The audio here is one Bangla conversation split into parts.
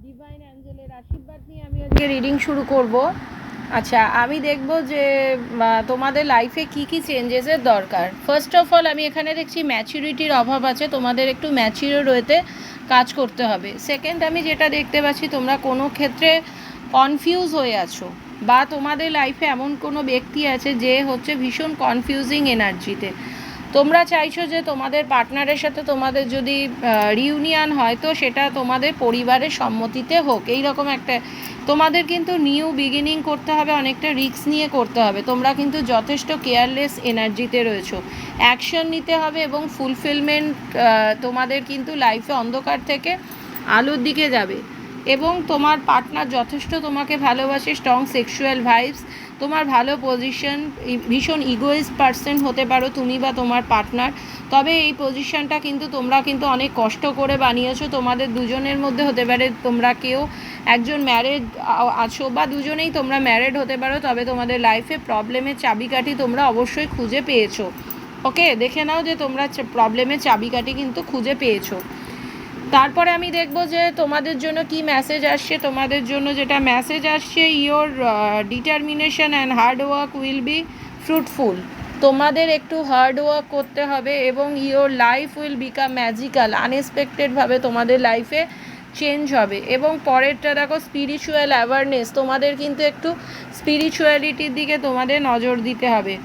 ডিভাইন অ্যাঞ্জেলের আশীর্বাদ নিয়ে আমি আজকে রিডিং শুরু করব। আচ্ছা, আমি দেখব যে তোমাদের লাইফে কি কি চেঞ্জেসের দরকার। ফার্স্ট অফ অল আমি এখানে দেখছি ম্যাচুরিটির অভাব আছে, তোমাদের একটু ম্যাচিওর হতে কাজ করতে হবে। সেকেন্ড, আমি যেটা দেখতে পাচ্ছি তোমরা কোনো ক্ষেত্রে কনফিউজ হয়ে আছো, বা তোমাদের লাইফে এমন কোনো ব্যক্তি আছে যে হচ্ছে ভীষণ কনফিউজিং এনার্জিতে। তোমরা চাইছো যে তোমাদের পার্টনারের সাথে তোমাদের যদি রিউনিয়ন হয় তো সেটা তোমাদের পরিবারের সম্মতিতে হোক, এই রকম একটা তোমাদের কিন্তু নিউ বিগিনিং করতে হবে, অনেকটা রিস্ক নিয়ে করতে হবে। তোমরা কিন্তু যথেষ্ট কেয়ারলেস এনার্জিতে রয়েছো, অ্যাকশন নিতে হবে এবং ফুলফিলমেন্ট তোমাদের কিন্তু লাইফে অন্ধকার থেকে আলোর দিকে যাবে। এবং তোমার পার্টনার যথেষ্ট তোমাকে ভালোবাসে, স্ট্রং সেক্সুয়াল ভাইবস, তোমার ভালো পজিশন, ভীষণ ইগোইস্ট পার্সন হতে পারো তুমি বা তোমার পার্টনার। তবে এই পজিশনটা কিন্তু তোমরা কিন্তু অনেক কষ্ট করে বানিয়েছো, তোমাদের দুজনের মধ্যে হতে পারে তোমরা কেউ একজন ম্যারেড আছো বা দুজনেই তোমরা ম্যারেড হতে পারো, তবে তোমাদের লাইফে প্রবলেমের চাবিকাঠি তোমরা অবশ্যই খুঁজে পেয়েছো। ওকে, দেখে নাও যে তোমরা প্রবলেমের চাবিকাঠি কিন্তু খুঁজে পেয়েছো। তারপরে আমি দেখব যে তোমাদের জন্য কি মেসেজ আসছে। তোমাদের জন্য যেটা মেসেজ আসছে, your determination and hard work will be fruitful. তোমাদের একটু হার্ড ওয়ার্ক করতে হবে এবং your life will become magical. আনএক্সপেক্টেডভাবে তোমাদের লাইফে চেঞ্জ হবে। এবং পরেরটা দেখো, স্পিরিচুয়াল অ্যাওয়ারনেস, তোমাদের কিন্তু একটু স্পিরিচুয়ালিটির দিকে তোমাদের নজর দিতে হবে।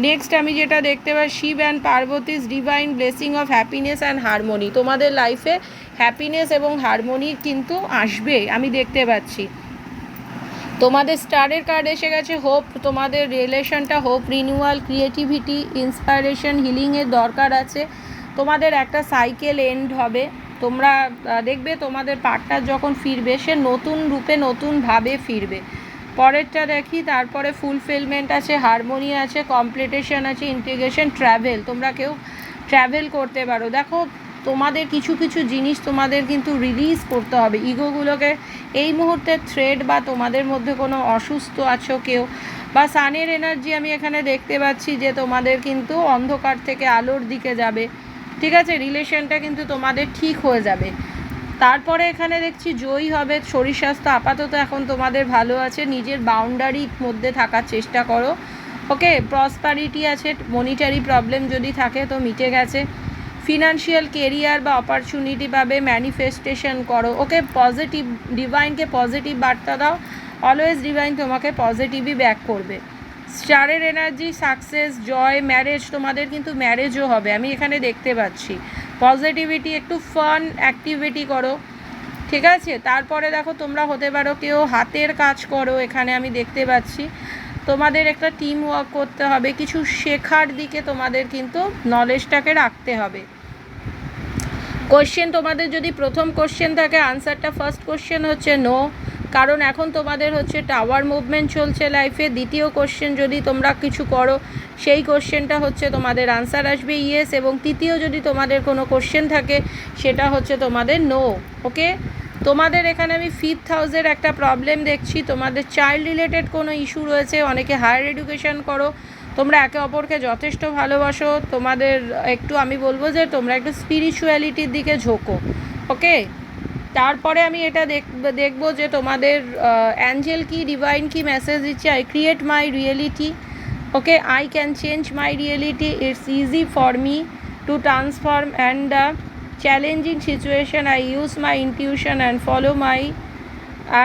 নেক্সট আমি যেটা দেখতে পাই, Shiva and Parvati's divine blessing of happiness and harmony. তোমাদের লাইফে হ্যাপিনেস এবং হারমোনি কিন্তু আসবে, আমি দেখতে পাচ্ছি। তোমাদের স্টারের কার্ড এসে গেছে হোপ, তোমাদের রিলেশনটা হোপ, রিনিউয়াল, ক্রিয়েটিভিটি, ইন্সপায়ারেশন, হিলিংয়ের দরকার আছে। তোমাদের একটা সাইকেল এন্ড হবে। তোমরা দেখবে তোমাদের পার্টনার যখন ফিরবে সে নতুন রূপে নতুনভাবে ফিরবে। পরেরটা দেখি, তারপরে ফুলফিলমেন্ট আছে, হারমোনি আছে, কমপ্লিটেশন আছে, ইন্টিগ্রেশন, ট্র্যাভেল। তোমরা কেউ ট্র্যাভেল করতে পারো। দেখো তোমাদের কিছু কিছু জিনিস তোমাদের কিন্তু রিলিজ করতে হবে, ইগোগুলোকে। এই মুহূর্তে থ্রেড বা তোমাদের মধ্যে কোনো অসুস্থ আছো কেউ, বা সানের এনার্জি আমি এখানে দেখতে পাচ্ছি যে তোমাদের কিন্তু অন্ধকার থেকে আলোর দিকে যাবে। ঠিক আছে, রিলেশনটা কিন্তু তোমাদের ঠিক হয়ে যাবে। তারপরে এখানে দেখছি জয়ী হবে। শরীর স্বাস্থ্য আপাতত এখন তোমাদের ভালো আছে, নিজের বাউন্ডারির মধ্যে থাকার চেষ্টা করো। ওকে, প্রসপারিটি আছে, মনিটারি প্রবলেম যদি থাকে তো মিটে গেছে। ফিনান্সিয়াল কেরিয়ার বা অপরচুনিটি পাবে, ম্যানিফেস্টেশন করো। ওকে, পজিটিভ, ডিভাইনকে পজিটিভ বার্তা দাও, অলওয়েজ ডিভাইন তোমাকে পজিটিভই ব্যাক করবে। স্টারের এনার্জি, সাকসেস, জয়, ম্যারেজ, তোমাদের কিন্তু ম্যারেজও হবে আমি এখানে দেখতে পাচ্ছি। পজিটিভিটি, একটু ফান অ্যাক্টিভিটি করো। ঠিক আছে, তারপরে দেখো তোমরা হতে পারো কেউ হাতের কাজ করো, এখানে আমি দেখতে পাচ্ছি। তোমাদের একটা টিম ওয়ার্ক করতে হবে, কিছু শেখার দিকে তোমাদের কিন্তু নলেজটাকে রাখতে হবে। কোশ্চেন, তোমাদের যদি প্রথম কোশ্চেন থাকে আনসারটা ফার্স্ট কোশ্চেন হচ্ছে নো, কারণ এখন তোমাদের হচ্ছে টাওয়ার মুভমেন্ট চলছে লাইফে। দ্বিতীয় কোশ্চেন যদি তোমরা কিছু করো সেই কোশ্চেনটা হচ্ছে তোমাদের আনসার আসবে ইয়েস, এবং তৃতীয় যদি তোমাদের কোনো কোশ্চেন থাকে সেটা হচ্ছে তোমাদের নো। ওকে, তোমাদের এখানে আমি 5th হাউসের একটা প্রবলেম দেখছি, তোমাদের চাইল্ড রিলেটেড কোনো ইস্যু রয়েছে। অনেকে হায়ার এডুকেশন করো, তোমরা একে অপরকে যথেষ্ট ভালোবাসো। তোমাদের একটু আমি বলবো যে তোমরা একটু স্পিরিচুয়ালিটির দিকে ঝোঁকো। ওকে, তারপরে আমি এটা দেখবো যে তোমাদের অ্যাঞ্জেল কি, ডিভাইন কি মেসেজ দিচ্ছে। I create my reality. Okay, I can change my reality, it's easy for me to transform and the challenging situation I use my intuition and follow my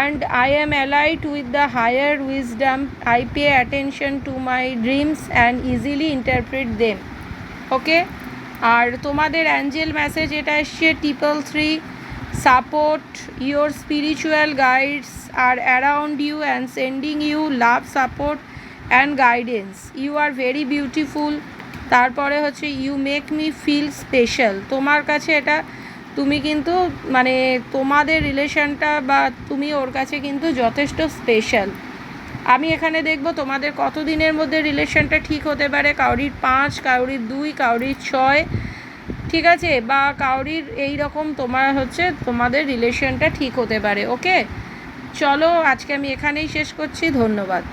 and I am allied with the higher wisdom. I pay attention to my dreams and easily interpret them. Okay, আর তোমাদের অ্যাঞ্জেল মেসেজ এটা এসছে 333, support, your spiritual guides are around you and sending you love, support and guidance. You are very beautiful. তারপরে হচ্ছে you make me feel special. তোমার কাছে এটা, তুমি কিন্তু মানে তোমাদের রিলেশনটা বা তুমি ওর কাছে কিন্তু যথেষ্ট স্পেশাল। আমি এখানে দেখব তোমাদের কত দিনের মধ্যে রিলেশনটা ঠিক হতে পারে। কাউরির 5, কাউরির 2, কাউরির 6, ঠিক আছে, বা কাউরির এই রকম তোমার হচ্ছে তোমাদের রিলেশনটা ঠিক হতে পারে। ওকে, চলো আজকে আমি এখানেই শেষ করছি, ধন্যবাদ।